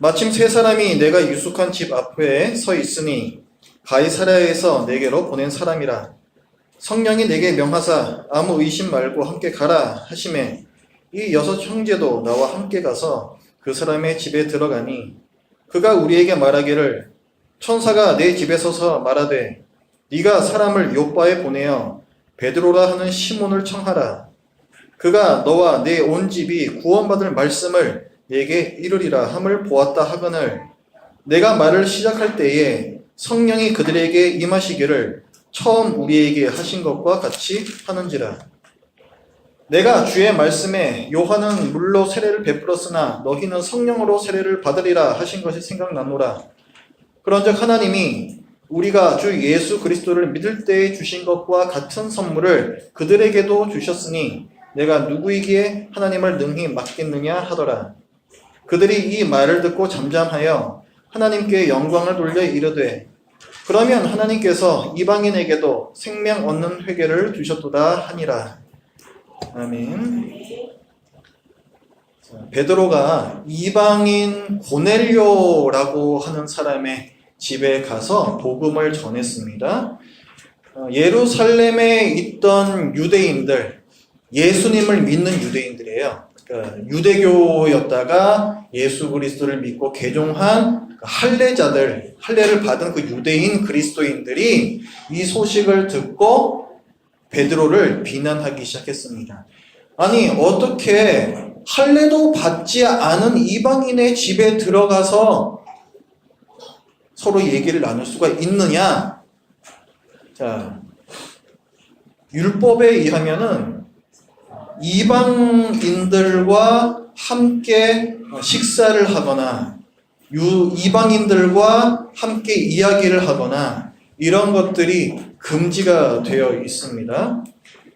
마침 세 사람이 내가 유숙한 집 앞에 서 있으니 가이사랴에서 내게로 보낸 사람이라. 성령이 내게 명하사 아무 의심 말고 함께 가라 하시매 이 여섯 형제도 나와 함께 가서 그 사람의 집에 들어가니 그가 우리에게 말하기를 천사가 내 집에 서서 말하되 네가 사람을 요빠에 보내어 베드로라 하는 시몬을 청하라. 그가 너와 내 온 집이 구원받을 말씀을 내게 이르리라 함을 보았다 하거늘 내가 말을 시작할 때에 성령이 그들에게 임하시기를 처음 우리에게 하신 것과 같이 하는지라. 내가 주의 말씀에 요한은 물로 세례를 베풀었으나 너희는 성령으로 세례를 받으리라 하신 것이 생각나노라. 그런즉 하나님이 우리가 주 예수 그리스도를 믿을 때에 주신 것과 같은 선물을 그들에게도 주셨으니 내가 누구이기에 하나님을 능히 맡겠느냐 하더라. 그들이 이 말을 듣고 잠잠하여 하나님께 영광을 돌려 이르되 그러면 하나님께서 이방인에게도 생명 얻는 회개를 주셨도다 하니라. 아멘. 베드로가 이방인 고넬료라고 하는 사람의 집에 가서 복음을 전했습니다. 예루살렘에 있던 유대인들, 예수님을 믿는 유대인들이에요. 그러니까 유대교였다가 예수 그리스도를 믿고 개종한 할례자들, 할례를 받은 그 유대인 그리스도인들이 이 소식을 듣고 베드로를 비난하기 시작했습니다. 아니 어떻게 할례도 받지 않은 이방인의 집에 들어가서 서로 얘기를 나눌 수가 있느냐? 자, 율법에 의하면은 이방인들과 함께 식사를 하거나 이방인들과 함께 이야기를 하거나 이런 것들이 금지가 되어 있습니다.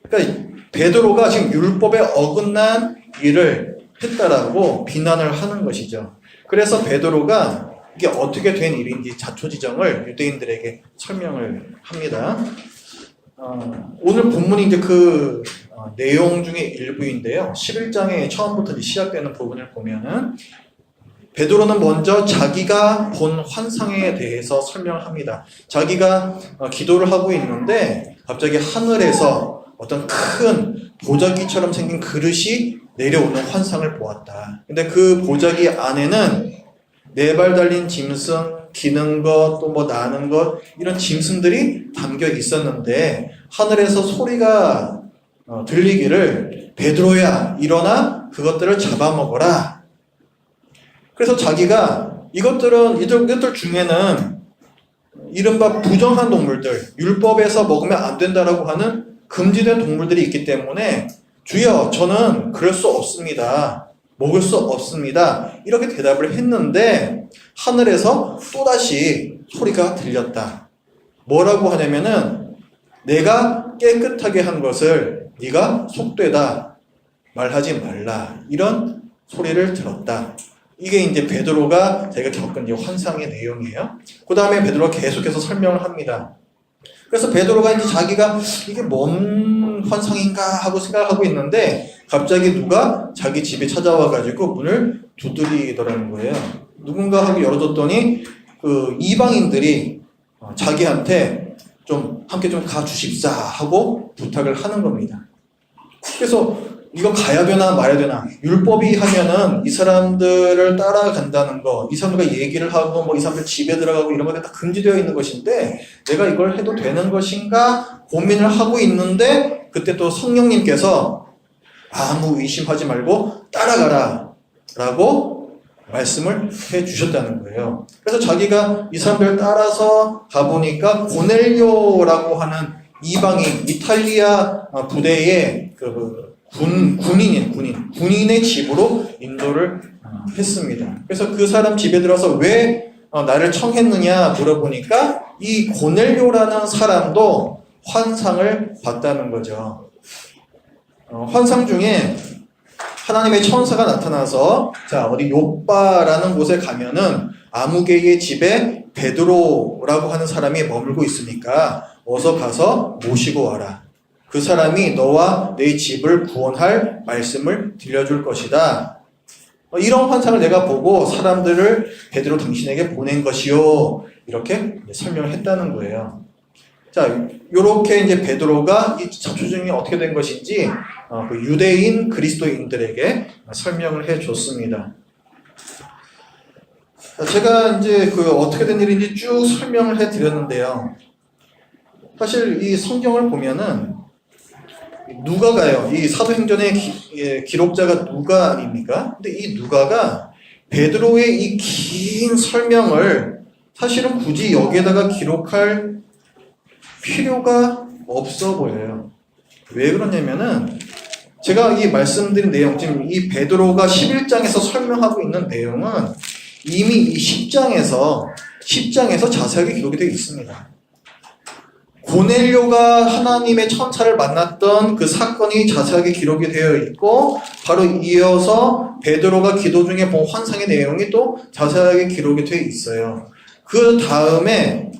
그러니까 베드로가 지금 율법에 어긋난 일을 했다라고 비난을 하는 것이죠. 그래서 베드로가 이게 어떻게 된 일인지 자초지정을 유대인들에게 설명을 합니다. 오늘 본문이 이제 그 내용 중에 일부인데요. 11장에 처음부터 시작되는 부분을 보면은 베드로는 먼저 자기가 본 환상에 대해서 설명합니다. 자기가 기도를 하고 있는데 갑자기 하늘에서 어떤 큰 보자기처럼 생긴 그릇이 내려오는 환상을 보았다. 근데 그 보자기 안에는 4발 달린 짐승, 기는 것, 또 뭐 나는 것 이런 짐승들이 담겨 있었는데 하늘에서 소리가 들리기를 베드로야 일어나 그것들을 잡아먹어라. 그래서 자기가 이것들 중에는 이른바 부정한 동물들, 율법에서 먹으면 안 된다라고 하는 금지된 동물들이 있기 때문에 주여 저는 그럴 수 없습니다. 먹을 수 없습니다. 이렇게 대답을 했는데 하늘에서 또다시 소리가 들렸다. 뭐라고 하냐면은 내가 깨끗하게 한 것을 네가 속되다 말하지 말라. 이런 소리를 들었다. 이게 이제 베드로가 자기가 겪은 이제 환상의 내용이에요. 그 다음에 베드로가 계속해서 설명을 합니다. 그래서 베드로가 이제 자기가 이게 뭔 환상인가 하고 생각하고 있는데 갑자기 누가 자기 집에 찾아와가지고 문을 두드리더라는 거예요. 누군가 하고 열어줬더니 그 이방인들이 자기한테 좀 함께 좀 가주십사 하고 부탁을 하는 겁니다. 그래서 이거 가야 되나 말아야 되나. 율법이 하면은 이 사람들을 따라간다는 거, 이 사람들과 얘기를 하고 뭐 이 사람들 집에 들어가고 이런 것들이 다 금지되어 있는 것인데 내가 이걸 해도 되는 것인가 고민을 하고 있는데 그때 또 성령님께서 아무 의심하지 말고 따라가라 라고 말씀을 해 주셨다는 거예요. 그래서 자기가 이 사람들을 따라서 가보니까 고넬료라고 하는 이방인 이탈리아 부대의 군인의 집으로 인도를 했습니다. 그래서 그 사람 집에 들어서 왜 나를 청했느냐 물어보니까 이 고넬료라는 사람도 환상을 봤다는 거죠. 환상 중에 하나님의 천사가 나타나서 자 어디 요빠라는 곳에 가면은 아무개의 집에 베드로라고 하는 사람이 머물고 있으니까 어서 가서 모시고 와라. 그 사람이 너와 내 집을 구원할 말씀을 들려줄 것이다. 이런 환상을 내가 보고 사람들을 베드로 당신에게 보낸 것이요. 이렇게 설명을 했다는 거예요. 자, 요렇게 이제 베드로가 이 자초지종이 어떻게 된 것인지 그 유대인 그리스도인들에게 설명을 해 줬습니다. 제가 이제 그 어떻게 된 일인지 쭉 설명을 해 드렸는데요. 사실 이 성경을 보면은 누가가요. 이 사도행전의 기록자가 누가입니까? 근데 이 누가가 베드로의 이 긴 설명을 사실은 굳이 여기에다가 기록할 필요가 없어 보여요. 왜 그러냐면은 제가 이 말씀드린 내용, 지금 이 베드로가 11장에서 설명하고 있는 내용은 이미 이 10장에서 자세하게 기록이 되어 있습니다. 고넬료가 하나님의 천사를 만났던 그 사건이 자세하게 기록이 되어 있고, 바로 이어서 베드로가 기도 중에 본 환상의 내용이 또 자세하게 기록이 되어 있어요. 그 다음에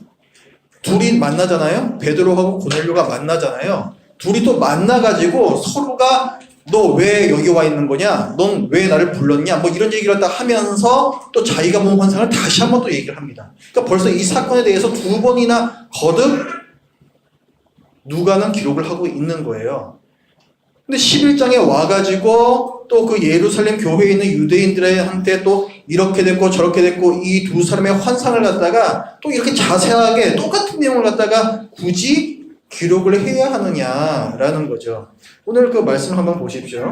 둘이 만나잖아요. 베드로하고 고넬료가 만나잖아요. 둘이 또 만나가지고 서로가 너 왜 여기 와 있는 거냐? 넌 왜 나를 불렀냐? 뭐 이런 얘기를 딱 하면서 또 자기가 본 환상을 다시 한번 또 얘기를 합니다. 그러니까 벌써 이 사건에 대해서 두 번이나 거듭 누가는 기록을 하고 있는 거예요. 근데 11장에 와가지고 또 그 예루살렘 교회에 있는 유대인들한테 또 이렇게 됐고 저렇게 됐고 이 두 사람의 환상을 갖다가 또 이렇게 자세하게 똑같은 내용을 갖다가 굳이 기록을 해야 하느냐라는 거죠. 오늘 그 말씀 한번 보십시오.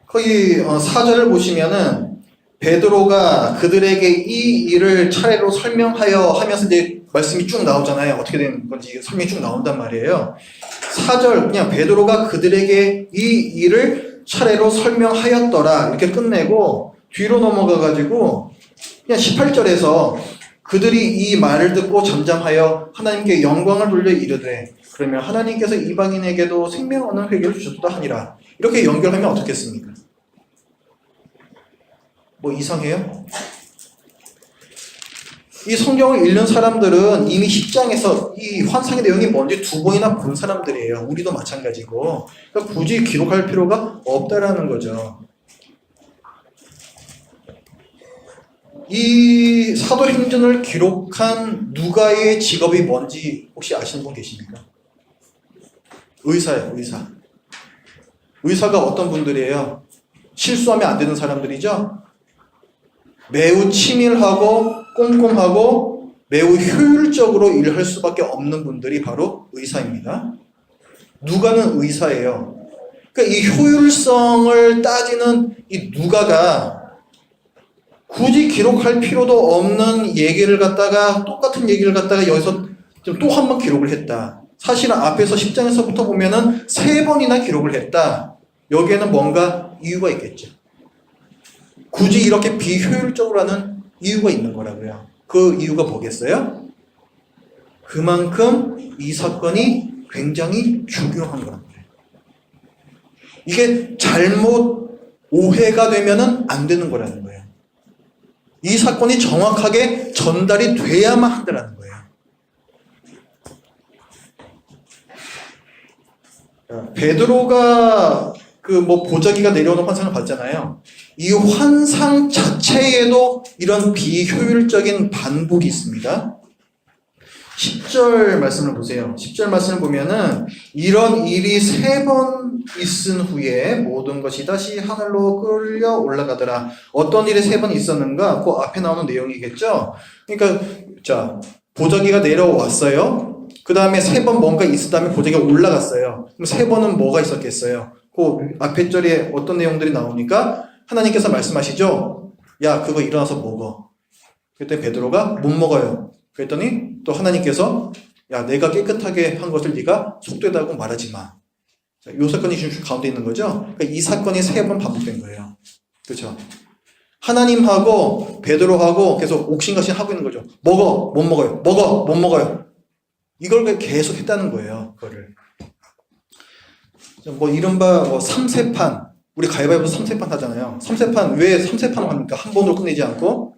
거기 4절을 보시면은 베드로가 그들에게 이 일을 차례로 설명하여 하면서 이제 말씀이 쭉 나오잖아요. 어떻게 된 건지 설명이 쭉 나온단 말이에요. 4절 그냥 베드로가 그들에게 이 일을 차례로 설명하였더라 이렇게 끝내고 뒤로 넘어가 가지고 그냥 18절에서 그들이 이 말을 듣고 잠잠하여 하나님께 영광을 돌려 이르되 그러면 하나님께서 이방인에게도 생명 얻는 회개를 주셨다 하니라. 이렇게 연결하면 어떻겠습니까? 뭐 이상해요? 이 성경을 읽는 사람들은 이미 10장에서 이 환상의 내용이 뭔지 두 번이나 본 사람들이에요. 우리도 마찬가지고. 그러니까 굳이 기록할 필요가 없다라는 거죠. 이 사도행전을 기록한 누가의 직업이 뭔지 혹시 아시는 분 계십니까? 의사예요, 의사. 의사가 어떤 분들이에요? 실수하면 안 되는 사람들이죠? 매우 치밀하고 꼼꼼하고 매우 효율적으로 일할 수밖에 없는 분들이 바로 의사입니다. 누가는 의사예요. 그러니까 이 효율성을 따지는 이 누가가 굳이 기록할 필요도 없는 얘기를 갖다가 똑같은 얘기를 갖다가 여기서 또 한 번 기록을 했다. 사실은 앞에서 10장에서부터 보면은 3번이나 기록을 했다. 여기에는 뭔가 이유가 있겠죠. 굳이 이렇게 비효율적으로 하는 이유가 있는 거라고요. 그 이유가 뭐겠어요? 그만큼 이 사건이 굉장히 중요한 거란 거예요. 이게 잘못 오해가 되면은 안 되는 거라는 거예요. 이 사건이 정확하게 전달이 돼야만 한다는 거예요. 베드로가 그 뭐 보자기가 내려오는 환상을 봤잖아요. 이 환상 자체에도 이런 비효율적인 반복이 있습니다. 10절 말씀을 보세요. 10절 말씀을 보면은 이런 일이 3번 있은 후에 모든 것이 다시 하늘로 끌려 올라가더라. 어떤 일이 3번 있었는가? 그 앞에 나오는 내용이겠죠. 그러니까 자 보자기가 내려왔어요. 그 다음에 3번 뭔가 있은 다음에 보자기가 올라갔어요. 그럼 3번은 뭐가 있었겠어요? 그 앞에 절에 어떤 내용들이 나오니까 하나님께서 말씀하시죠. 야 그거 일어나서 먹어. 그때 베드로가 못 먹어요. 그랬더니 또 하나님께서 야 내가 깨끗하게 한 것을 네가 속되다고 말하지 마. 자, 이 사건이 지금 가운데 있는 거죠. 그러니까 이 사건이 3번 반복된 거예요. 그렇죠? 하나님하고 베드로하고 계속 옥신각신 하고 있는 거죠. 먹어 못 먹어요. 먹어 못 먹어요. 이걸 계속 했다는 거예요. 그거를. 뭐 이른바 뭐 3세판 우리 가위바위보 3세판 하잖아요. 3세판 왜 3세판을 합니까? 한 번으로 끝내지 않고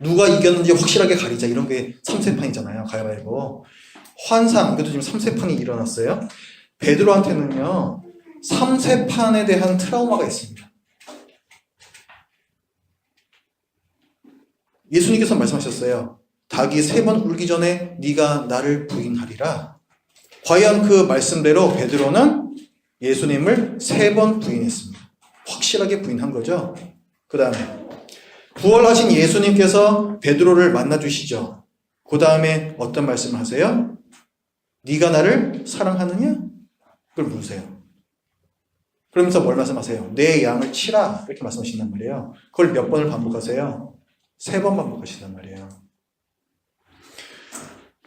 누가 이겼는지 확실하게 가리자 이런 게 3세판이잖아요. 가위바위보. 환상 이것도 지금 3세판이 일어났어요. 베드로한테는요 3세판에 대한 트라우마가 있습니다. 예수님께서 말씀하셨어요. 닭이 3번 울기 전에 네가 나를 부인하리라. 과연 그 말씀대로 베드로는 예수님을 3번 부인했습니다. 확실하게 부인한 거죠. 그 다음에 부활하신 예수님께서 베드로를 만나주시죠. 그 다음에 어떤 말씀을 하세요? 네가 나를 사랑하느냐? 그걸 물으세요. 그러면서 뭘 말씀하세요? 내 양을 치라 이렇게 말씀하신단 말이에요. 그걸 몇 번을 반복하세요? 3번 반복하신단 말이에요.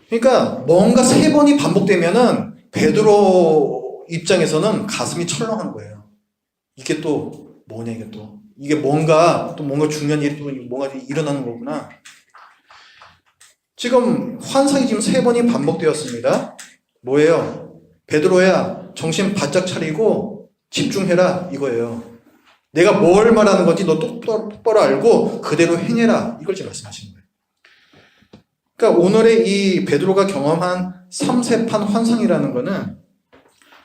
그러니까 뭔가 3번이 반복되면은 베드로 입장에서는 가슴이 철렁한 거예요. 이게 또 뭐냐, 이게 또 이게 뭔가 중요한 일이 또 뭔가 일어나는 거구나. 지금 환상이 지금 3번이 반복되었습니다. 뭐예요? 베드로야, 정신 바짝 차리고 집중해라 이거예요. 내가 뭘 말하는 건지 너 똑바로 알고 그대로 행해라, 이걸 지금 말씀하시는 거예요. 그러니까 오늘의 이 베드로가 경험한 3세판 환상이라는 거는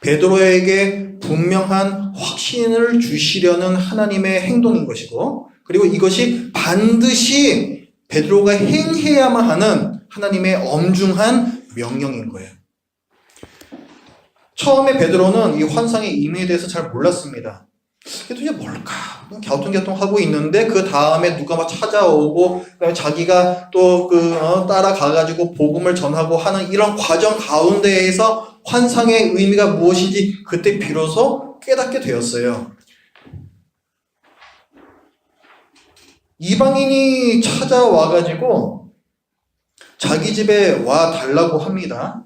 베드로에게 분명한 확신을 주시려는 하나님의 행동인 것이고, 그리고 이것이 반드시 베드로가 행해야만 하는 하나님의 엄중한 명령인 거예요. 처음에 베드로는 이 환상의 의미에 대해서 잘 몰랐습니다. 이게 도대체 뭘까? 갸우뚱갸우뚱하고 있는데 그 다음에 누가 막 찾아오고 그다음에 자기가 또 따라가가지고 복음을 전하고 하는 이런 과정 가운데에서 환상의 의미가 무엇인지 그때 비로소 깨닫게 되었어요. 이방인이 찾아와가지고 자기 집에 와 달라고 합니다.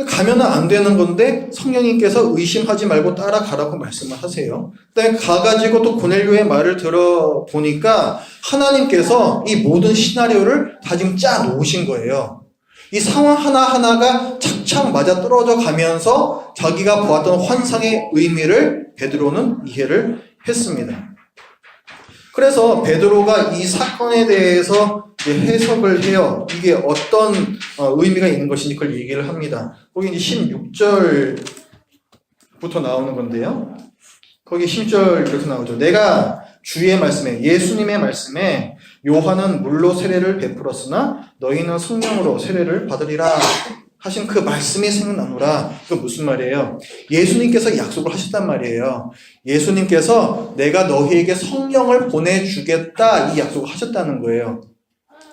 가면은 안 되는 건데 성령님께서 의심하지 말고 따라가라고 말씀을 하세요. 그다음에 가가지고 또 고넬료의 말을 들어보니까 하나님께서 이 모든 시나리오를 다 지금 짜 놓으신 거예요. 이 상황 하나하나가 착착 맞아 떨어져 가면서 자기가 보았던 환상의 의미를 베드로는 이해를 했습니다. 그래서 베드로가 이 사건에 대해서 해석을 해요. 이게 어떤 의미가 있는 것인지 그걸 얘기를 합니다. 거기 이제 16절부터 나오는 건데요. 거기 10절 이렇게 나오죠. 내가 주의 말씀에, 예수님의 말씀에 요한은 물로 세례를 베풀었으나 너희는 성령으로 세례를 받으리라 하신 그 말씀이 생각나노라. 그 무슨 말이에요? 예수님께서 약속을 하셨단 말이에요. 예수님께서 내가 너희에게 성령을 보내주겠다 이 약속을 하셨다는 거예요.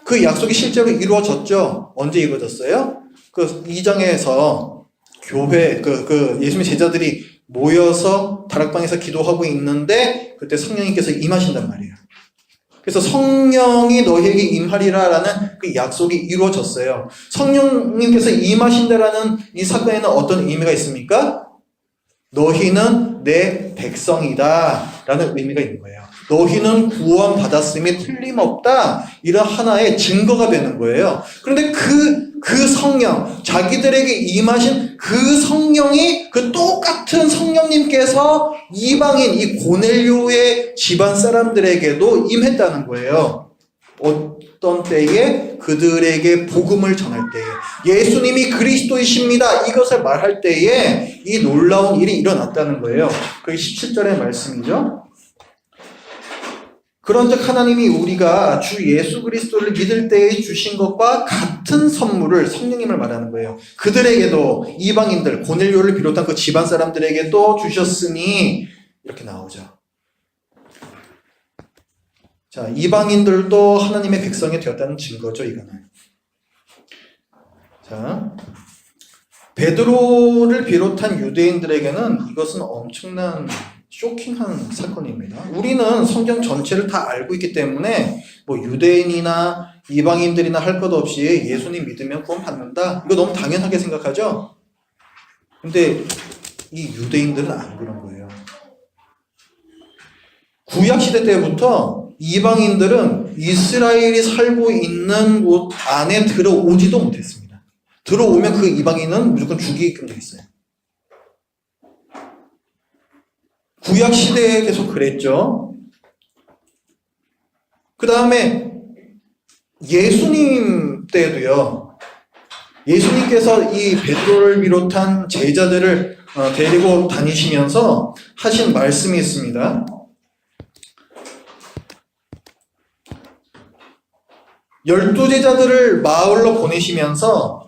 그 약속이 실제로 이루어졌죠. 언제 이루어졌어요? 그 2장에서 교회 예수님의 제자들이 모여서 다락방에서 기도하고 있는데 그때 성령님께서 임하신단 말이에요. 그래서 성령이 너희에게 임하리라라는 그 약속이 이루어졌어요. 성령님께서 임하신다라는 이 사건에는 어떤 의미가 있습니까? 너희는 내 백성이다 라는 의미가 있는 거예요. 너희는 구원받았음이 틀림없다, 이런 하나의 증거가 되는 거예요. 그런데 그 성령, 자기들에게 임하신 그 성령이 그 똑같은 성령님께서 이방인 이 고넬료의 집안 사람들에게도 임했다는 거예요. 어떤 때에? 그들에게 복음을 전할 때에, 예수님이 그리스도이십니다 이것을 말할 때에 이 놀라운 일이 일어났다는 거예요. 그게 17절의 말씀이죠. 그런즉 하나님이 우리가 주 예수 그리스도를 믿을 때에 주신 것과 같은 선물을, 성령님을 말하는 거예요, 그들에게도, 이방인들 고넬료를 비롯한 그 집안 사람들에게도 주셨으니 이렇게 나오죠. 자, 이방인들도 하나님의 백성이 되었다는 증거죠, 이거는. 자, 베드로를 비롯한 유대인들에게는 이것은 엄청난 쇼킹한 사건입니다. 우리는 성경 전체를 다 알고 있기 때문에 뭐 유대인이나 이방인들이나 할 것 없이 예수님 믿으면 구원 받는다, 이거 너무 당연하게 생각하죠? 근데 이 유대인들은 안 그런 거예요. 구약시대 때부터 이방인들은 이스라엘이 살고 있는 곳 안에 들어오지도 못했습니다. 들어오면 그 이방인은 무조건 죽이게끔 돼 있어요. 구약시대에 계속 그랬죠. 그 다음에 예수님 때도요. 예수님께서 이 베드로를 비롯한 제자들을 데리고 다니시면서 하신 말씀이 있습니다. 12 제자들을 마을로 보내시면서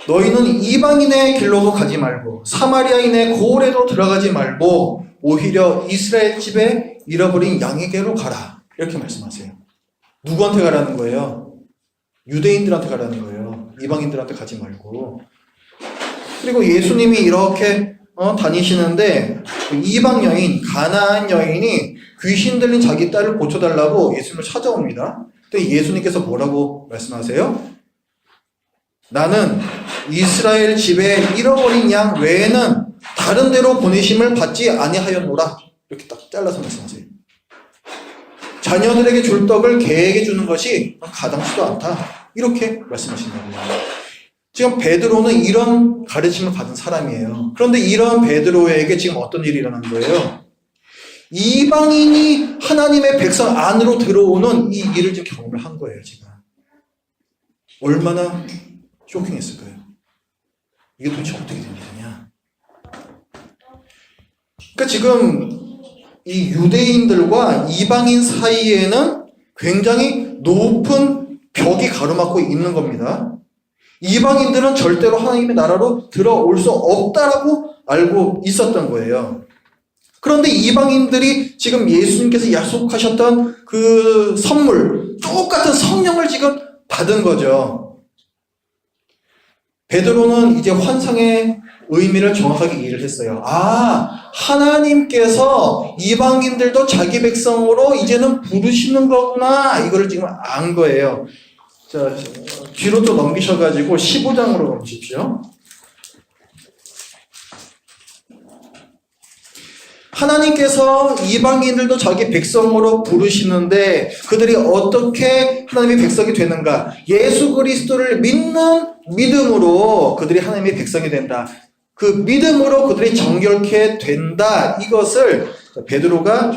너희는 이방인의 길로도 가지 말고 사마리아인의 고을에도 들어가지 말고 오히려 이스라엘 집에 잃어버린 양에게로 가라. 이렇게 말씀하세요. 누구한테 가라는 거예요? 유대인들한테 가라는 거예요. 이방인들한테 가지 말고. 그리고 예수님이 이렇게 다니시는데 이방 여인, 가나안 여인이 귀신 들린 자기 딸을 고쳐달라고 예수님을 찾아옵니다. 근데 예수님께서 뭐라고 말씀하세요? 나는 이스라엘 집에 잃어버린 양 외에는 다른 데로 보내심을 받지 아니하였노라. 이렇게 딱 잘라서 말씀하세요. 자녀들에게 줄 떡을 개에게 주는 것이 가당치도 않다. 이렇게 말씀하신다고요. 지금 베드로는 이런 가르침을 받은 사람이에요. 그런데 이런 베드로에게 지금 어떤 일이 일어난 거예요? 이방인이 하나님의 백성 안으로 들어오는 이 일을 지금 경험을 한 거예요, 지금. 얼마나 쇼킹했을까요? 이게 도대체 어떻게 된 일이냐? 그러니까 지금 이 유대인들과 이방인 사이에는 굉장히 높은 벽이 가로막고 있는 겁니다. 이방인들은 절대로 하나님의 나라로 들어올 수 없다라고 알고 있었던 거예요. 그런데 이방인들이 지금 예수님께서 약속하셨던 그 선물, 똑같은 성령을 지금 받은 거죠. 베드로는 이제 환상의 의미를 정확하게 이해를 했어요. 아, 하나님께서 이방인들도 자기 백성으로 이제는 부르시는 거구나. 이거를 지금 안 거예요. 자, 뒤로 또 넘기셔가지고 15장으로 넘기십시오. 하나님께서 이방인들도 자기 백성으로 부르시는데 그들이 어떻게 하나님의 백성이 되는가? 예수 그리스도를 믿는 믿음으로 그들이 하나님의 백성이 된다. 그 믿음으로 그들이 정결케 된다. 이것을 베드로가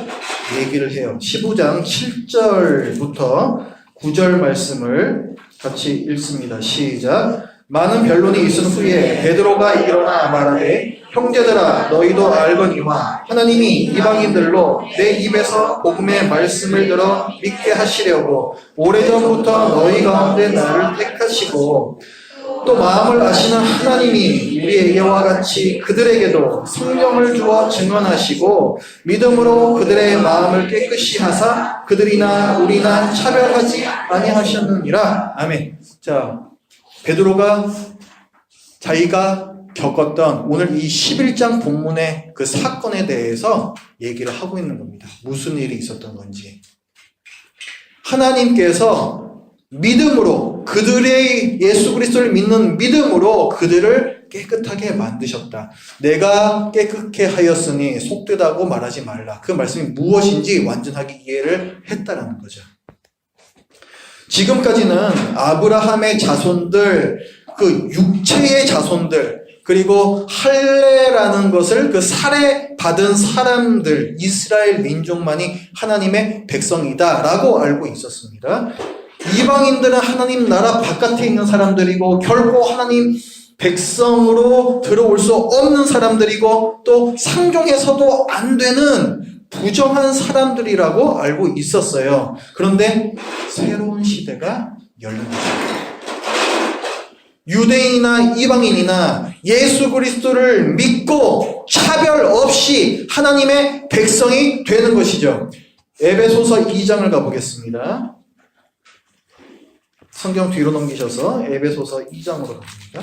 얘기를 해요. 15장 7절부터 9절 말씀을 같이 읽습니다. 시작. 많은 변론이 있은 후에 베드로가 일어나 말하되 형제들아 너희도 알거니와 하나님이 이방인들로 내 입에서 복음의 말씀을 들어 믿게 하시려고 오래전부터 너희 가운데 나를 택하시고 또 마음을 아시는 하나님이 우리에게와 같이 그들에게도 성령을 주어 증언하시고 믿음으로 그들의 마음을 깨끗이 하사 그들이나 우리나 차별하지 아니하셨느니라. 아멘. 자, 베드로가 자기가 겪었던 오늘 이 11장 본문의 그 사건에 대해서 얘기를 하고 있는 겁니다. 무슨 일이 있었던 건지. 하나님께서 믿음으로 그들의 예수 그리스도를 믿는 믿음으로 그들을 깨끗하게 만드셨다. 내가 깨끗게 하였으니 속되다고 말하지 말라. 그 말씀이 무엇인지 완전하게 이해를 했다라는 거죠. 지금까지는 아브라함의 자손들, 그 육체의 자손들, 그리고 할례라는 것을 그 살해받은 사람들, 이스라엘 민족만이 하나님의 백성이다라고 알고 있었습니다. 이방인들은 하나님 나라 바깥에 있는 사람들이고 결코 하나님 백성으로 들어올 수 없는 사람들이고 또 상종해서도 안 되는 부정한 사람들이라고 알고 있었어요. 그런데 새로운 시대가 열린 거죠. 유대인이나 이방인이나 예수 그리스도를 믿고 차별 없이 하나님의 백성이 되는 것이죠. 에베소서 2장을 가보겠습니다. 성경 뒤로 넘기셔서 에베소서 2장으로 갑니다.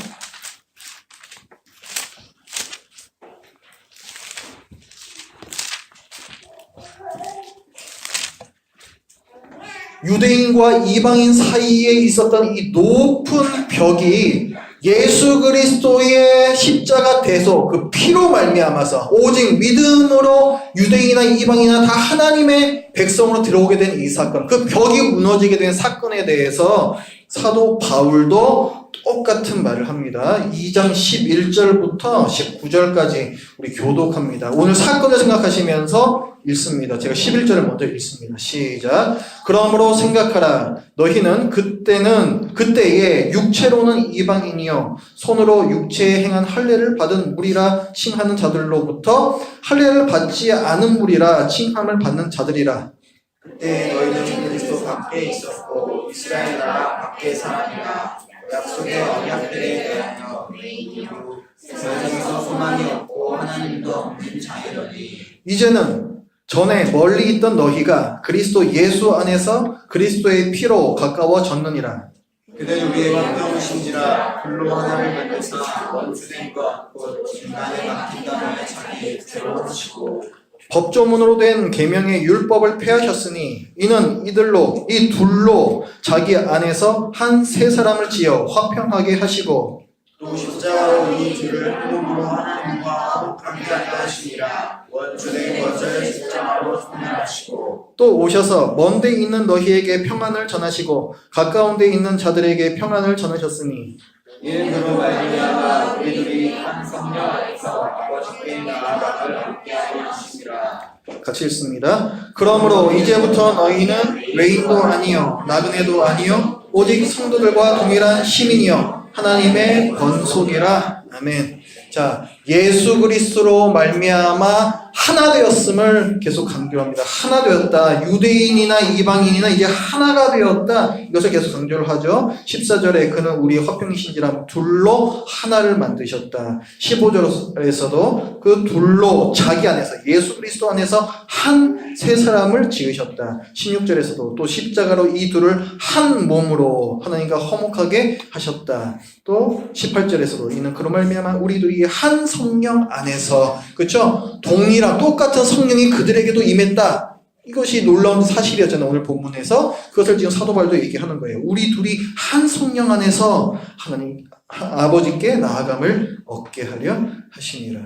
유대인과 이방인 사이에 있었던 이 높은 벽이 예수 그리스도의 십자가 대속 그 피로 말미암아서 오직 믿음으로 유대인이나 이방인이나 다 하나님의 백성으로 들어오게 된 이 사건, 그 벽이 무너지게 된 사건에 대해서 사도 바울도 똑같은 말을 합니다. 2장 11절부터 19절까지 우리 교독합니다. 오늘 사건을 생각하시면서 읽습니다. 제가 11절을 먼저 읽습니다. 시작. 그러므로 생각하라. 너희는 그때에 육체로는 이방인이요 손으로 육체에 행한 할례를 받은 무리라 칭하는 자들로부터 할례를 받지 않은 무리라 칭함을 받는 자들이라. 그때 너희는 그리스도 주 밖에 있었고 이스라엘 나라 밖의 사람이라 약속의 언약들에 대하여 그리고 세상에서 소망이 없고 하나님도 없는 자이러니 이제는 전에 멀리 있던 너희가 그리스도 예수 안에서 그리스도의 피로 가까워졌느니라. 그는 우리의 화평이신지라 불로 하나를 만드사 원수된 것 곧 중간에 막힌 자를 자기 뜻대로 하시고 법조문으로 된 계명의 율법을 폐하셨으니 이는 이들로 이 둘로 자기 안에서 한 세 사람을 지어 화평하게 하시고 또 십자가로 이 둘을 한 몸으로 하나님과 화목하게 하려 하시니라 원수된 것을 십자가로 소멸하시고 또 오셔서 먼 데 있는 너희에게 평안을 전하시고 가까운 데 있는 자들에게 평안을 전하셨으니 이는 그로 말미암아 우리들이 한 성령 안에서 아버지께 나아감을 함께하게 하시니라. 같이 읽습니다. 그러므로 이제부터 너희는 외인도 아니요 나그네도 아니요 오직 성도들과 동일한 시민이요 하나님의 권속이라. 아멘. 자, 예수 그리스도로 말미암아 하나 되었음을 계속 강조합니다. 하나 되었다. 유대인이나 이방인이나 이제 하나가 되었다. 이것을 계속 강조를 하죠. 14절에 그는 우리 화평이신지라 둘로 하나를 만드셨다. 15절에서도 그 둘로 자기 안에서 예수 그리스도 안에서 한 세 사람을 지으셨다. 16절에서도 또 십자가로 이 둘을 한 몸으로 하나님과 화목하게 하셨다. 또 18절에서도 이는 그로 말미암아 우리들이 한 성령 안에서 그렇죠? 동일한 똑같은 성령이 그들에게도 임했다. 이것이 놀라운 사실이었잖아요. 오늘 본문에서 그것을 지금 사도 바울도 얘기하는 거예요. 우리 둘이 한 성령 안에서 하나님 아버지께 나아감을 얻게 하려 하시니라.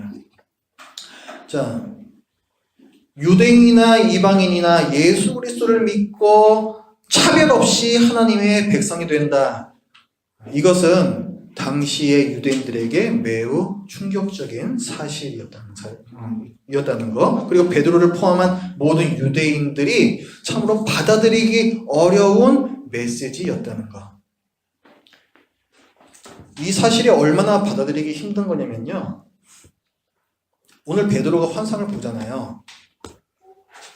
자, 유대인이나 이방인이나 예수 그리스도를 믿고 차별 없이 하나님의 백성이 된다. 이것은 당시의 유대인들에게 매우 충격적인 사실이었다는 거. 그리고 베드로를 포함한 모든 유대인들이 참으로 받아들이기 어려운 메시지였다는 거. 이 사실이 얼마나 받아들이기 힘든 거냐면요. 오늘 베드로가 환상을 보잖아요.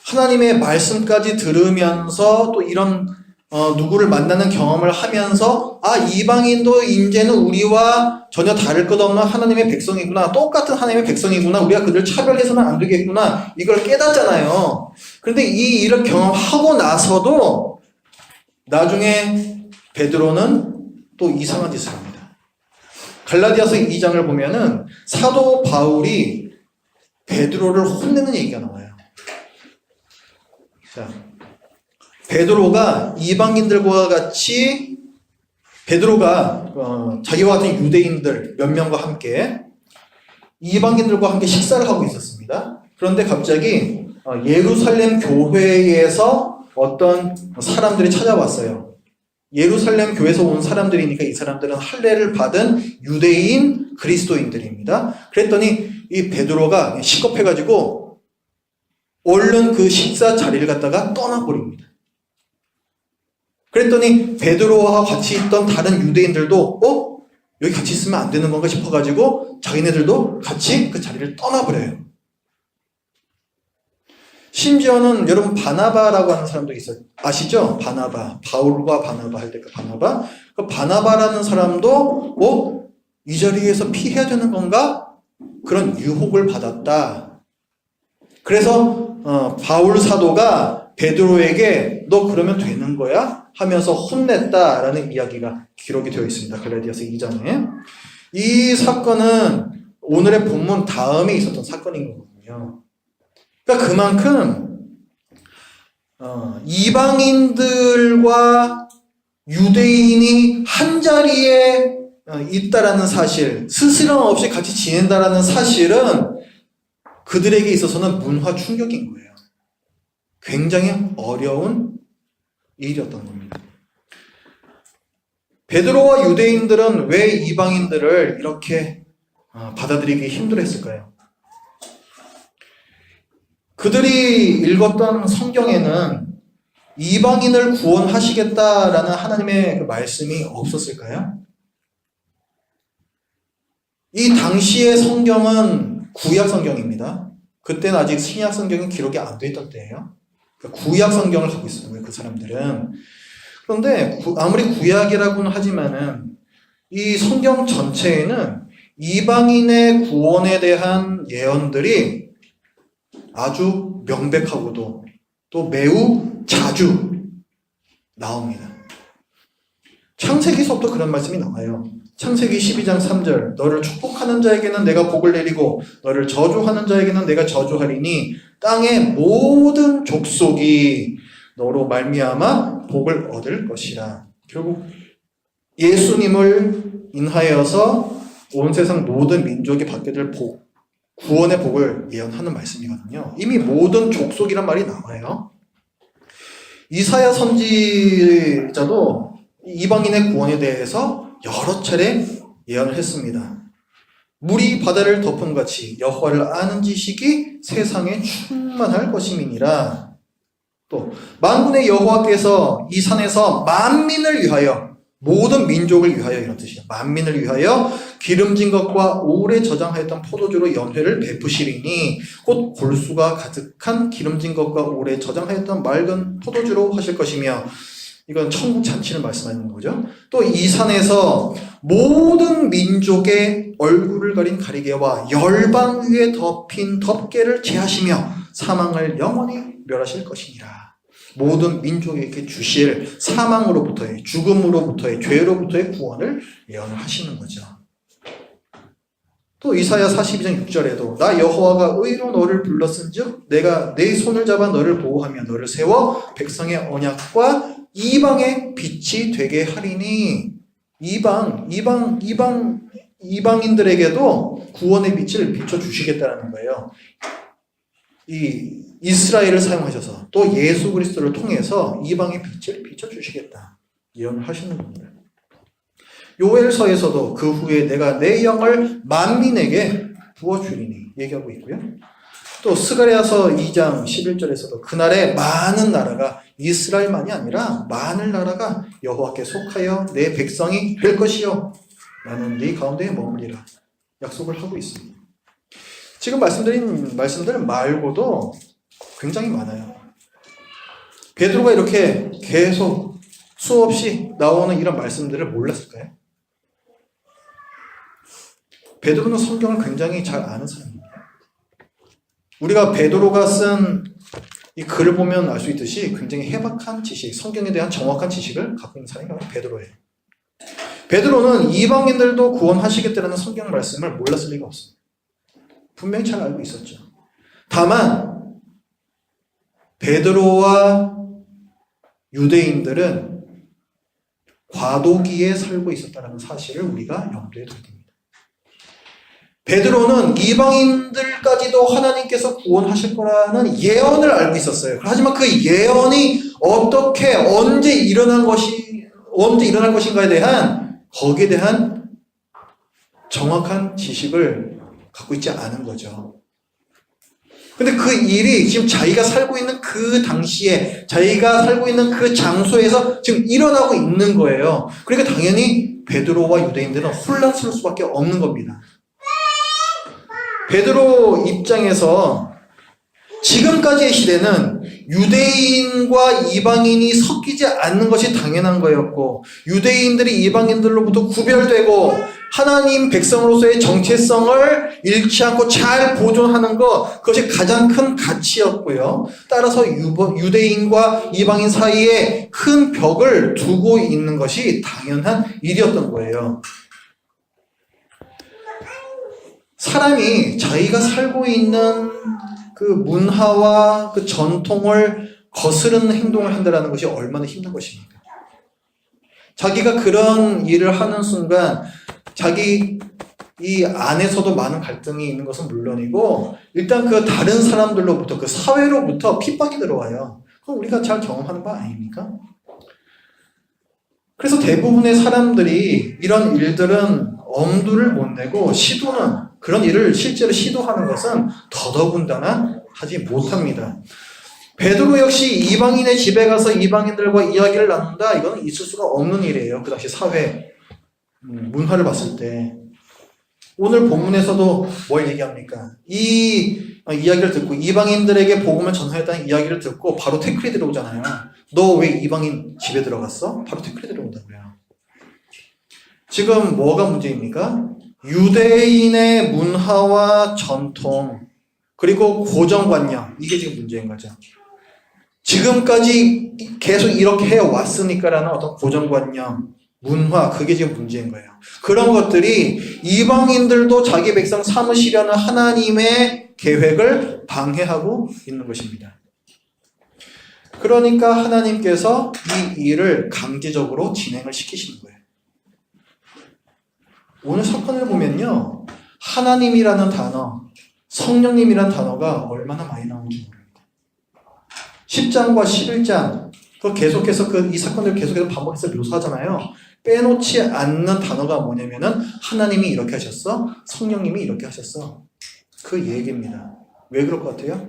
하나님의 말씀까지 들으면서 또 이런 누구를 만나는 경험을 하면서 이방인도 이제는 우리와 전혀 다를 것 없는 하나님의 백성이구나. 똑같은 하나님의 백성이구나. 우리가 그들 차별해서는 안 되겠구나. 이걸 깨닫잖아요. 그런데 이 일을 경험하고 나서도 나중에 베드로는 또 이상한 짓을 합니다. 갈라디아서 2장을 보면은 사도 바울이 베드로를 혼내는 얘기가 나와요. 자, 베드로가 이방인들과 같이 베드로가 자기와 같은 유대인들 몇 명과 함께 이방인들과 함께 식사를 하고 있었습니다. 그런데 갑자기 예루살렘 교회에서 어떤 사람들이 찾아왔어요. 예루살렘 교회에서 온 사람들이니까 이 사람들은 할례를 받은 유대인 그리스도인들입니다. 그랬더니 이 베드로가 시겁해가지고 얼른 그 식사 자리를 갖다가 떠나버립니다. 그랬더니 베드로와 같이 있던 다른 유대인들도 여기 같이 있으면 안 되는 건가 싶어가지고 자기네들도 같이 그 자리를 떠나버려요. 심지어는 여러분 바나바라고 하는 사람도 있어요. 아시죠? 바나바. 바울과 바나바 할 때 그 바나바. 그 바나바라는 사람도 이 자리에서 피해야 되는 건가? 그런 유혹을 받았다. 그래서 바울 사도가 베드로에게 너 그러면 되는 거야? 하면서 혼냈다라는 이야기가 기록이 되어 있습니다. 갈라디아서 2장에. 이 사건은 오늘의 본문 다음에 있었던 사건인 거거든요. 그러니까 그만큼 이방인들과 유대인이 한 자리에 있다라는 사실, 스스럼 없이 같이 지낸다라는 사실은 그들에게 있어서는 문화 충격인 거예요. 굉장히 어려운 일이었던 겁니다. 베드로와 유대인들은 왜 이방인들을 이렇게 받아들이기 힘들었을까요? 그들이 읽었던 성경에는 이방인을 구원하시겠다라는 하나님의 그 말씀이 없었을까요? 이 당시의 성경은 구약 성경입니다. 그때는 아직 신약 성경이 기록이 안 돼 있던 때예요. 구약 성경을 갖고 있었던 거예요. 사람들은. 그런데 아무리 구약이라고는 하지만은 이 성경 전체에는 이방인의 구원에 대한 예언들이 아주 명백하고도 또 매우 자주 나옵니다. 창세기서부터 그런 말씀이 나와요. 창세기 12장 3절 너를 축복하는 자에게는 내가 복을 내리고 너를 저주하는 자에게는 내가 저주하리니 땅의 모든 족속이 너로 말미암아 복을 얻을 것이라. 결국 예수님을 인하여서 온 세상 모든 민족이 받게 될 복, 구원의 복을 예언하는 말씀이거든요. 이미 모든 족속이란 말이 나와요. 이사야 선지자도 이방인의 구원에 대해서 여러 차례 예언을 했습니다. 물이 바다를 덮은 같이 여호와를 아는 지식이 세상에 충만할 것임이니라. 또 만군의 여호와께서 이 산에서 만민을 위하여 모든 민족을 위하여 이런 뜻이에요. 만민을 위하여 기름진 것과 오래 저장하였던 포도주로 연회를 베푸시리니 곧 골수가 가득한 기름진 것과 오래 저장하였던 맑은 포도주로 하실 것이며 이건 천국 잔치를 말씀하는 거죠. 또 이 산에서 모든 민족의 얼굴을 가린 가리개와 열방 위에 덮인 덮개를 제하시며 사망을 영원히 멸하실 것이니라. 모든 민족에게 주실 사망으로부터의 죽음으로부터의 죄로부터의 구원을 예언을 하시는 거죠. 또 이사야 42장 6절에도 나 여호와가 의로 너를 불렀은즉 내가 내 손을 잡아 너를 보호하며 너를 세워 백성의 언약과 이방의 빛이 되게 하리니. 이방인들에게도 구원의 빛을 비춰주시겠다는 거예요. 이 이스라엘을 사용하셔서 또 예수 그리스도를 통해서 이방의 빛을 비춰주시겠다 예언을 하시는 겁니다. 요엘서에서도 그 후에 내가 내 영을 만민에게 부어주리니 얘기하고 있고요. 또 스가랴서 2장 11절에서도 그날에 많은 나라가 이스라엘만이 아니라 많은 나라가 여호와께 속하여 내 백성이 될 것이요 나는 네 가운데에 머무리라 약속을 하고 있습니다. 지금 말씀드린 말씀들 말고도 굉장히 많아요. 베드로가 이렇게 계속 수없이 나오는 이런 말씀들을 몰랐을까요? 베드로는 성경을 굉장히 잘 아는 사람입니다. 우리가 베드로가 쓴 이 글을 보면 알 수 있듯이 굉장히 해박한 지식, 성경에 대한 정확한 지식을 갖고 있는 사람이 바로 베드로예요. 베드로는 이방인들도 구원하시겠다는 성경 말씀을 몰랐을 리가 없습니다. 분명히 잘 알고 있었죠. 다만 베드로와 유대인들은 과도기에 살고 있었다는 사실을 우리가 염두에 둬야 됩니다. 베드로는 이방인들까지도 하나님께서 구원하실 거라는 예언을 알고 있었어요. 하지만 그 예언이 어떻게 언제 일어날 것인가에 대한 거기에 대한 정확한 지식을 갖고 있지 않은 거죠. 근데 그 일이 지금 자기가 살고 있는 그 당시에 자기가 살고 있는 그 장소에서 지금 일어나고 있는 거예요. 그러니까 당연히 베드로와 유대인들은 혼란스러울 수밖에 없는 겁니다. 베드로 입장에서 지금까지의 시대는 유대인과 이방인이 섞이지 않는 것이 당연한 거였고 유대인들이 이방인들로부터 구별되고 하나님 백성으로서의 정체성을 잃지 않고 잘 보존하는 것, 그것이 가장 큰 가치였고요. 따라서 유대인과 이방인 사이에 큰 벽을 두고 있는 것이 당연한 일이었던 거예요. 사람이 자기가 살고 있는 그 문화와 그 전통을 거스르는 행동을 한다는 것이 얼마나 힘든 것입니까? 자기가 그런 일을 하는 순간 자기 이 안에서도 많은 갈등이 있는 것은 물론이고 일단 그 다른 사람들로부터 그 사회로부터 핍박이 들어와요. 그건 우리가 잘 경험하는 바 아닙니까? 그래서 대부분의 사람들이 이런 일들은 엄두를 못 내고 그런 일을 실제로 시도하는 것은 더더군다나 하지 못합니다. 베드로 역시 이방인의 집에 가서 이방인들과 이야기를 나눈다. 이건 있을 수가 없는 일이에요. 그 당시 사회 문화를 봤을 때. 오늘 본문에서도 뭘 얘기합니까? 이 이야기를 듣고 이방인들에게 복음을 전하였다는 이야기를 듣고 바로 태클이 들어오잖아요. 너 왜 이방인 집에 들어갔어? 바로 댓글이 들어온다고요. 지금 뭐가 문제입니까? 유대인의 문화와 전통 그리고 고정관념 이게 지금 문제인 거죠. 지금까지 계속 이렇게 해왔으니까라는 어떤 고정관념 문화 그게 지금 문제인 거예요. 그런 것들이 이방인들도 자기 백성 삼으시려는 하나님의 계획을 방해하고 있는 것입니다. 그러니까 하나님께서 이 일을 강제적으로 진행을 시키시는 거예요. 오늘 사건을 보면요. 하나님이라는 단어, 성령님이라는 단어가 얼마나 많이 나오는지 모릅니다. 10장과 11장, 계속해서 이 사건을 계속해서 반복해서 묘사하잖아요. 빼놓지 않는 단어가 뭐냐면은 하나님이 이렇게 하셨어, 성령님이 이렇게 하셨어. 그 얘기입니다. 왜 그럴 것 같아요?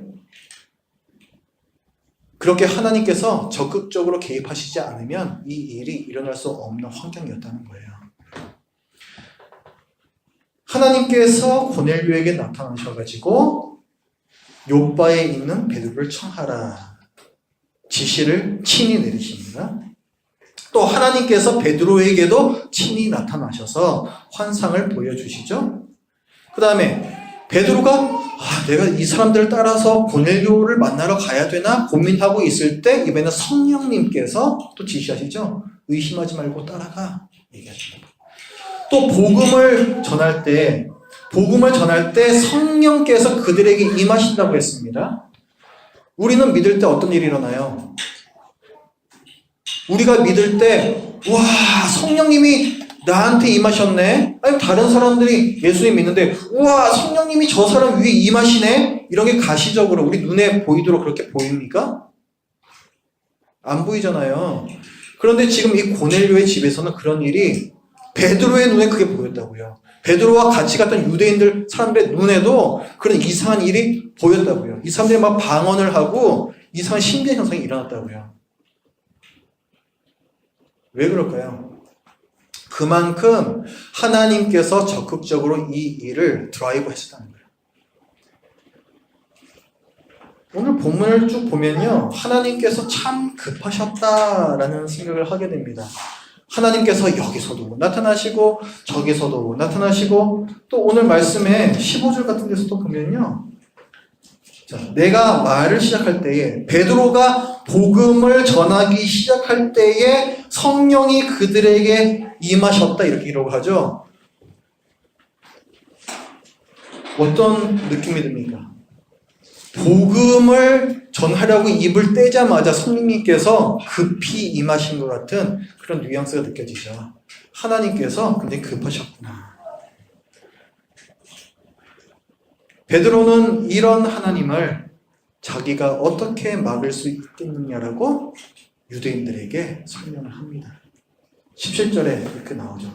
그렇게 하나님께서 적극적으로 개입하시지 않으면 이 일이 일어날 수 없는 환경이었다는 거예요. 하나님께서 고넬료에게 나타나셔가지고 욥바에 있는 베드로를 청하라 지시를 친히 내리십니다. 또 하나님께서 베드로에게도 친히 나타나셔서 환상을 보여주시죠. 그 다음에 베드로가 내가 이 사람들을 따라서 고넬료를 만나러 가야 되나 고민하고 있을 때 이번에는 성령님께서 또 지시하시죠. 의심하지 말고 따라가 얘기하십니다. 또 복음을 전할 때 성령께서 그들에게 임하신다고 했습니다. 우리는 믿을 때 어떤 일이 일어나요? 우리가 믿을 때 와 성령님이 나한테 임하셨네. 아니 다른 사람들이 예수님 믿는데 우와 성령님이 저 사람 위에 임하시네. 이런 게 가시적으로 우리 눈에 보이도록 그렇게 보입니까? 안 보이잖아요. 그런데 지금 이 고넬료의 집에서는 그런 일이 베드로의 눈에 그게 보였다고요. 베드로와 같이 갔던 유대인들 사람들의 눈에도 그런 이상한 일이 보였다고요. 이 사람들이 막 방언을 하고 이상한 신비한 현상이 일어났다고요. 왜 그럴까요? 그만큼 하나님께서 적극적으로 이 일을 드라이브 하셨다는 거예요. 오늘 본문을 쭉 보면요. 하나님께서 참 급하셨다라는 생각을 하게 됩니다. 하나님께서 여기서도 나타나시고 저기서도 나타나시고 또 오늘 말씀에 15절 같은 데서도 보면요. 자, 내가 말을 시작할 때에 베드로가 복음을 전하기 시작할 때에 성령이 그들에게 임하셨다 이렇게 기록하죠. 어떤 느낌이 듭니까? 복음을 전하려고 입을 떼자마자 성령님께서 급히 임하신 것 같은 그런 뉘앙스가 느껴지죠. 하나님께서 굉장히 급하셨구나. 베드로는 이런 하나님을 자기가 어떻게 막을 수 있겠느냐라고 유대인들에게 설명을 합니다. 17절에 이렇게 나오죠.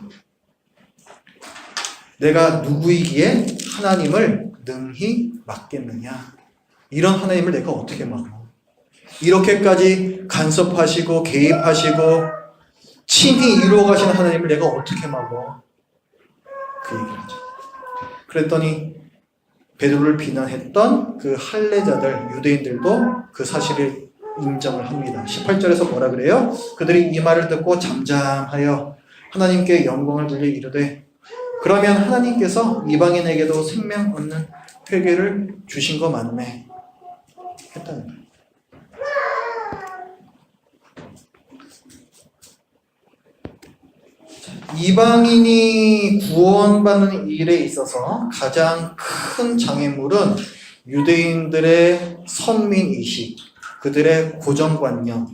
내가 누구이기에 하나님을 능히 막겠느냐. 이런 하나님을 내가 어떻게 막어? 이렇게까지 간섭하시고 개입하시고 친히 이루어 가시는 하나님을 내가 어떻게 막어? 그 얘기를 하죠. 그랬더니 베드로를 비난했던 그 할례자들, 유대인들도 그 사실을 인정을 합니다. 18절에서 뭐라 그래요? 그들이 이 말을 듣고 잠잠하여 하나님께 영광을 돌려 이르되 그러면 하나님께서 이방인에게도 생명 얻는 회개를 주신 거 맞네. 했다는 거예요. 이방인이 구원받는 일에 있어서 가장 큰 장애물은 유대인들의 선민의식, 그들의 고정관념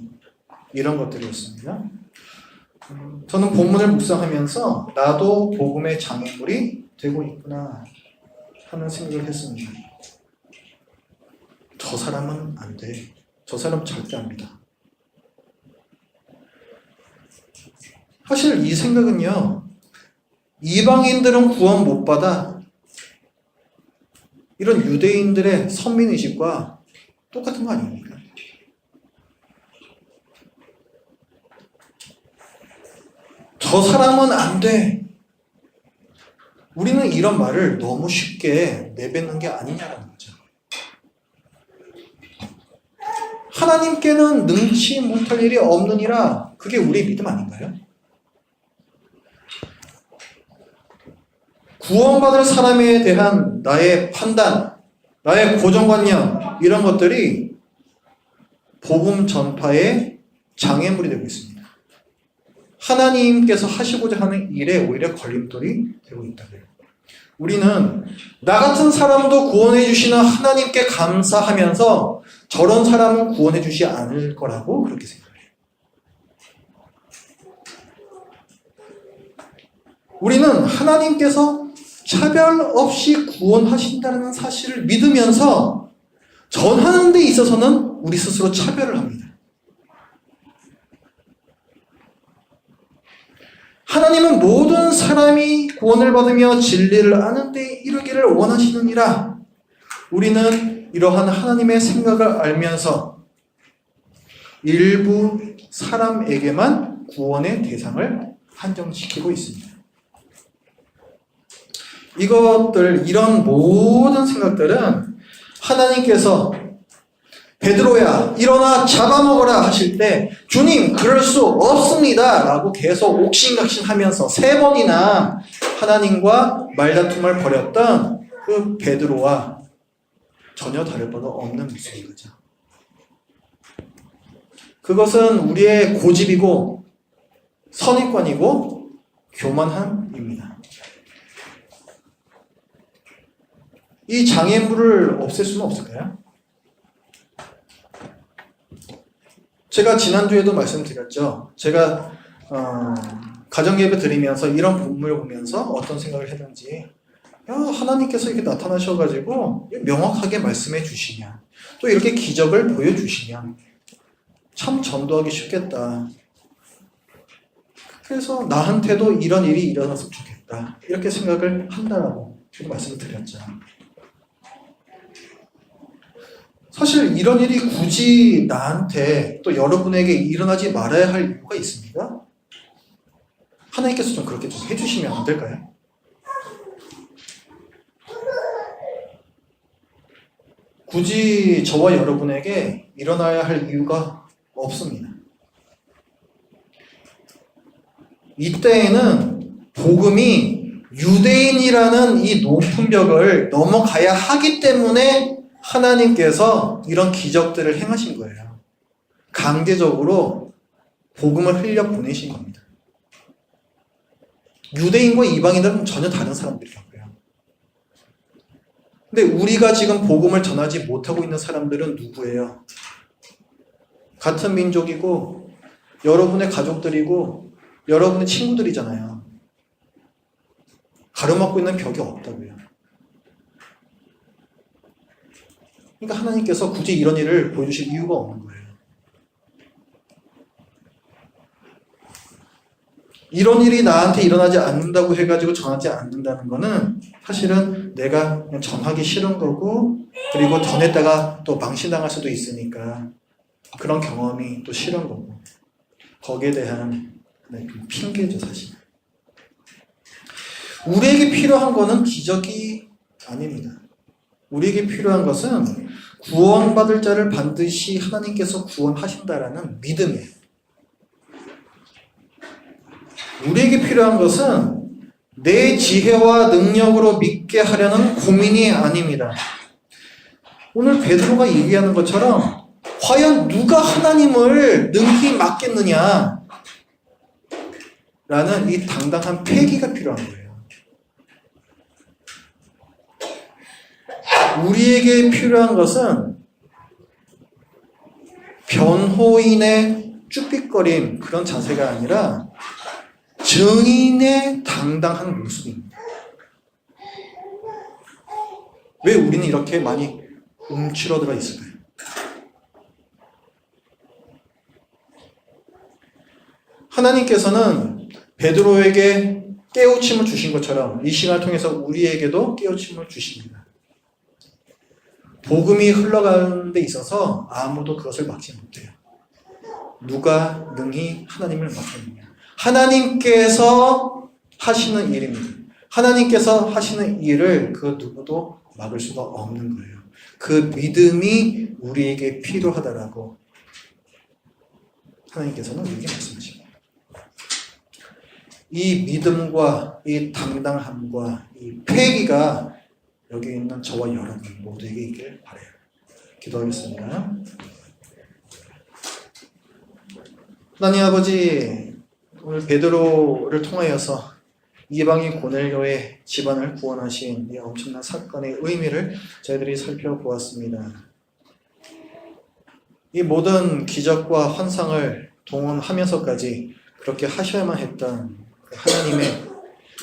이런 것들이었습니다. 저는 본문을 묵상하면서 나도 복음의 장애물이 되고 있구나 하는 생각을 했습니다. 저 사람은 안 돼. 저 사람 절대 안 믿어. 사실 이 생각은요. 이방인들은 구원 못 받아. 이런 유대인들의 선민의식과 똑같은 거 아닙니까? 저 사람은 안 돼. 우리는 이런 말을 너무 쉽게 내뱉는 게 아니냐라는 거죠. 하나님께는 능치 못할 일이 없느니라. 그게 우리의 믿음 아닌가요? 구원받을 사람에 대한 나의 판단, 나의 고정관념, 이런 것들이 복음 전파의 장애물이 되고 있습니다. 하나님께서 하시고자 하는 일에 오히려 걸림돌이 되고 있다고요. 우리는 나 같은 사람도 구원해 주시는 하나님께 감사하면서 저런 사람은 구원해 주지 않을 거라고 그렇게 생각해요. 우리는 하나님께서 차별 없이 구원하신다는 사실을 믿으면서 전하는 데 있어서는 우리 스스로 차별을 합니다. 하나님은 모든 사람이 구원을 받으며 진리를 아는 데 이르기를 원하시느니라. 우리는 이러한 하나님의 생각을 알면서 일부 사람에게만 구원의 대상을 한정시키고 있습니다. 이런 모든 생각들은 하나님께서 베드로야 일어나 잡아먹어라 하실 때 주님 그럴 수 없습니다 라고 계속 옥신각신하면서 3번이나 하나님과 말다툼을 벌였던 그 베드로와 전혀 다를 바가 없는 모습인 거죠. 그것은 우리의 고집이고 선입관이고 교만함입니다. 이 장애물을 없앨 수는 없을까요? 제가 지난주에도 말씀드렸죠. 제가 가정예배 드리면서 이런 본문을 보면서 어떤 생각을 했는지, 하나님께서 이렇게 나타나셔가지고 명확하게 말씀해 주시면, 또 이렇게 기적을 보여주시면 참 전도하기 쉽겠다. 그래서 나한테도 이런 일이 일어났으면 좋겠다. 이렇게 생각을 한다라고 말씀을 드렸죠. 사실 이런 일이 굳이 나한테 또 여러분에게 일어나지 말아야 할 이유가 있습니까? 하나님께서 좀 그렇게 좀 해주시면 안 될까요? 굳이 저와 여러분에게 일어나야 할 이유가 없습니다. 이때에는 복음이 유대인이라는 이 높은 벽을 넘어가야 하기 때문에 하나님께서 이런 기적들을 행하신 거예요. 강제적으로 복음을 흘려 보내신 겁니다. 유대인과 이방인들은 전혀 다른 사람들이라고요. 근데 우리가 지금 복음을 전하지 못하고 있는 사람들은 누구예요? 같은 민족이고 여러분의 가족들이고 여러분의 친구들이잖아요. 가로막고 있는 벽이 없다고요. 그러니까 하나님께서 굳이 이런 일을 보여주실 이유가 없는 거예요. 이런 일이 나한테 일어나지 않는다고 해가지고 전하지 않는다는 거는 사실은 내가 그냥 전하기 싫은 거고, 그리고 전했다가 또 망신당할 수도 있으니까 그런 경험이 또 싫은 거고, 거기에 대한 핑계죠 사실. 우리에게 필요한 거는 기적이 아닙니다. 우리에게 필요한 것은 구원받을 자를 반드시 하나님께서 구원하신다라는 믿음이에요. 우리에게 필요한 것은 내 지혜와 능력으로 믿게 하려는 고민이 아닙니다. 오늘 베드로가 얘기하는 것처럼 과연 누가 하나님을 능히 맡겠느냐 라는 이 당당한 패기가 필요한 거예요. 우리에게 필요한 것은 변호인의 쭈삣거림 그런 자세가 아니라 증인의 당당한 모습입니다. 왜 우리는 이렇게 많이 움츠러들어 있을까요? 하나님께서는 베드로에게 깨우침을 주신 것처럼 이 시간을 통해서 우리에게도 깨우침을 주십니다. 복음이 흘러가는 데 있어서 아무도 그것을 막지 못해요. 누가 능히 하나님을 막겠느냐. 하나님께서 하시는 일입니다. 하나님께서 하시는 일을 그 누구도 막을 수가 없는 거예요. 그 믿음이 우리에게 필요하다라고 하나님께서는 우리에게 말씀하십니다. 이 믿음과 이 당당함과 이 패기가 여기 있는 저와 여러분 모두에게 있길 바라요. 기도하겠습니다. 하나님 아버지, 오늘 베드로를 통하여서 이방인 고넬료의 집안을 구원하신 이 엄청난 사건의 의미를 저희들이 살펴보았습니다. 이 모든 기적과 환상을 동원하면서까지 그렇게 하셔야만 했던 하나님의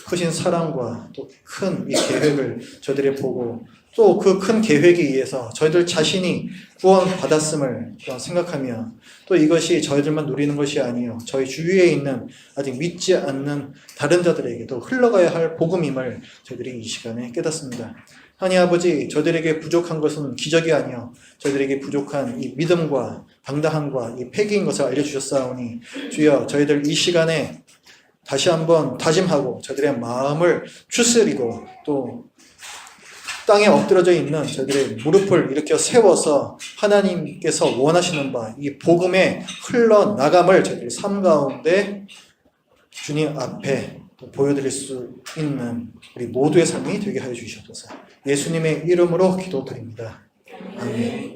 크신 사랑과 또 큰 이 계획을 저희들이 보고 또 그 큰 계획에 의해서 저희들 자신이 구원받았음을 생각하며 또 이것이 저희들만 누리는 것이 아니요 저희 주위에 있는 아직 믿지 않는 다른 자들에게도 흘러가야 할 복음임을 저희들이 이 시간에 깨닫습니다. 하나님 아버지, 저희들에게 부족한 것은 기적이 아니요 저희들에게 부족한 이 믿음과 당당함과 이 패기인 것을 알려주셨사오니 주여 저희들 이 시간에 다시 한번 다짐하고 저희들의 마음을 추스리고 또 땅에 엎드려져 있는 저희들의 무릎을 일으켜 세워서 하나님께서 원하시는 바 이 복음에 흘러나감을 저희들 삶 가운데 주님 앞에 또 보여드릴 수 있는 우리 모두의 삶이 되게 하여 주시옵소서. 예수님의 이름으로 기도드립니다. 아멘.